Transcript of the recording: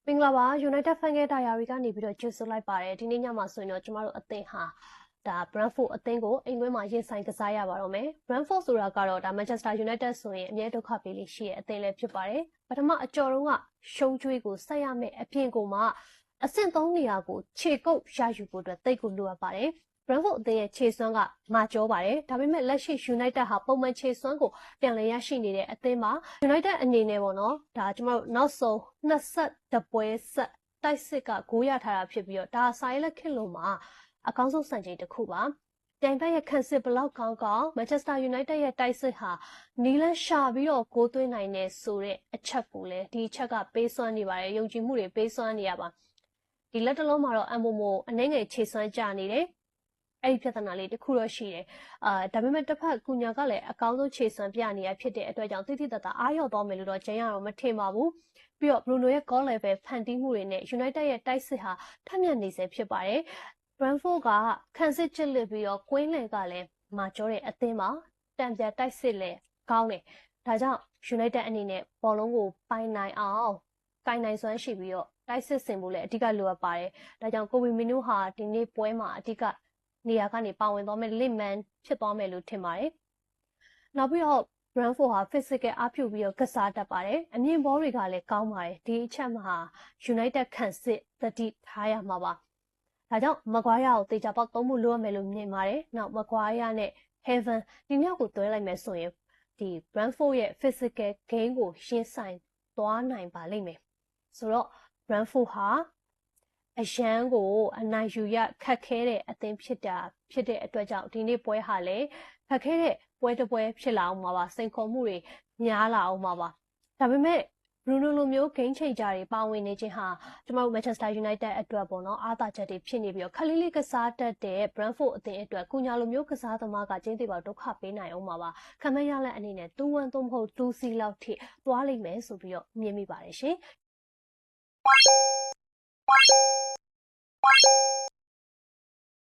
မင်္ဂလာပါ United Fan ရဲ့ Diary ကနေပြီးတော့ကြိုဆိုလိုက်ပါတယ်ဒီနေ့ညမှာဆိုရင်တော့ကျမတို့အသင်းဟာဒါ Brentford အသင်းကိုအိမ်ကွင်းမှာရင်ဆိုင်ကစားရပါတော့မယ် Brentford ဆိုတာကတော့ဒါ Manchester United ဆိုရင်အမြဲဒုက္ခပေးလေးရှိတဲ့အသင်းလည်းဖြစ်ပါတယ်ပထမအကျော်တုန်းကရှုံးကြွေးကိုဆက်ရမယ်အပြင်ကိုမှအဆင့်3နေရာကိုခြေကုပ်ရယူဖို့အတွက်တိတ်ကိုလိုအပ်ပါတယ်Brentford အသင်းရဲ့ခြေစွမ်းကမာကျောပါတယ်ဒါပေမဲ့လက်ရှိ United ဟာပုံမှန်ခြေစွမ်းကိုပြန်လည်ရရှိနေတဲ့အသင်းမှာ United အနေနဲ့ပေါ့နော်ဒါကျမတို့နောက်ဆုံး20ပွဲဆက်တိုက်စစ်ကဂိုးရထားတာဖြစ်ပြီးတော့ဒါစာရေးလက်ခေတ်လုံးမှာအကောင်းဆုံးစံချိန်တစ်ခုပါပြိုင်ဘက်ရဲ့ခံစစ်ဘလောက်ကောင်းကောင်း Manchester United ရဲ့တိုက်စစ်ဟာနီလန်းရှာပြီးတော့ဂိုးသွင်းနိုင်နေဆိုတဲ့အချက်ကိုလည်းဒီအချက်ကပေးစွမ်းနေပါတယ်ယုံကြည်မှုတွေပေးစွမ်းနေရပါဒီလက်တလုံးမှာတော့အမိုမိုအနေငယ်ခြေစွမ်းကြနေတယ်အဲ့ဒီပြဿနာလေးတစ်ခုတော့ရှိတယ်ဒါပေမဲ့တစ်ဖက်ကူညာကလည်းအကောင်းဆုံးခြေစွမ်းပြနေရဖြစ်တဲ့အတွက်ကြောင့်တိတိတတ်တာအားရော့သွားမယ်လို့တော့ကျန်ရတော့မထင်ပါဘူးပြီးတော့ Bruno ရဲ့ goal level ဖန်တီးမှုတွေနဲ့ United ရဲ့တိုက်စစ်ဟာထပ်မြက်နေစေဖြစ်ပါတယ် Brentford ကခံစစ်ချစ်လစ်ပြီးတော့ကွင်းလယ်ကလည်းမာကျောတဲ့အသင်းမှာတံပြတိုက်စစ်လည်းကောင်းတယ်ဒါကြောင့် United အနေနဲ့ဘောလုံးကိုပိုင်နိုင်အောင်ကိုင်နိုင်စွမ်းရှိပြီးတော့တိုက်စစ်ဆင်ဖို့လည်းအဓိကလိုအပ်ပါတယ်ဒါကြောင့်ကိုဗီမီနူဟာဒီနေ့ပွဲမှာအဓိကနေရာကနေပါဝင်သွားမယ် Littman ဖြစ်သွားမယ်လို့ထင်ပါတယ်နောက်ပြီးတော့ Brentford ဟာ physical အားပြုပြီးတော့ကစားတတ်ပါတယ်အမြင့်ဘောတွေကလည်းကောင်းပါတယ်ဒီအချက်မှာ United ခံစစ်တတိထားရမှာပါဒါကြောင့်မကွာယာကိုတေချာပေါက်သုံးမှုလိုရမယ်လို့မြင်ပါတယ်နောက်မကွာယာနဲ့ Heaven ဒီမြောက်ကိုတွဲလိုက်မယ်ဆိုရင်ဒီ Brentford ရဲ့ physical game ကိုရှင်းဆိုင်သွားနိုင်ပါလိမ့်မယ်ဆိုတော့ Brentford ဟာအရန်ကိုအနိုင်ယူရခက်ခဲတဲ့အသင်းဖြစ်တဲ့အတွက်ကြောင့်ဒီနေ့ပွဲဟာလည်းခက်ခဲတဲ့ပွဲတစ်ပွဲဖြစ်လာအောင်ပါပါစိန်ခေါ်မှုတွေများလာအောင်ပါပါဒါပေမဲ့ Bruno လိုမျိုး game changer တွေပါဝင်နေခြင်းဟာကျမတို့ Manchester United အတွက်ပေါ့နော်အားသာချက်တွေဖြစ်နေပြီးတော့ခလေးလေးကစားတတ်တဲ့ Brentford အသင်းအတွက်ကုညာလိုမျိုးကစားသမားကကျင်းသေးပါဒုက္ခပေးနိုင်အောင်ပါပါခံမရလက်အနေနဲ့2-1သို့မဟုတ်2-0လောက်ထိသွားလိမ့်မယ်ဆိုပြီးတော့မြင်မိပါတယ်ရှင်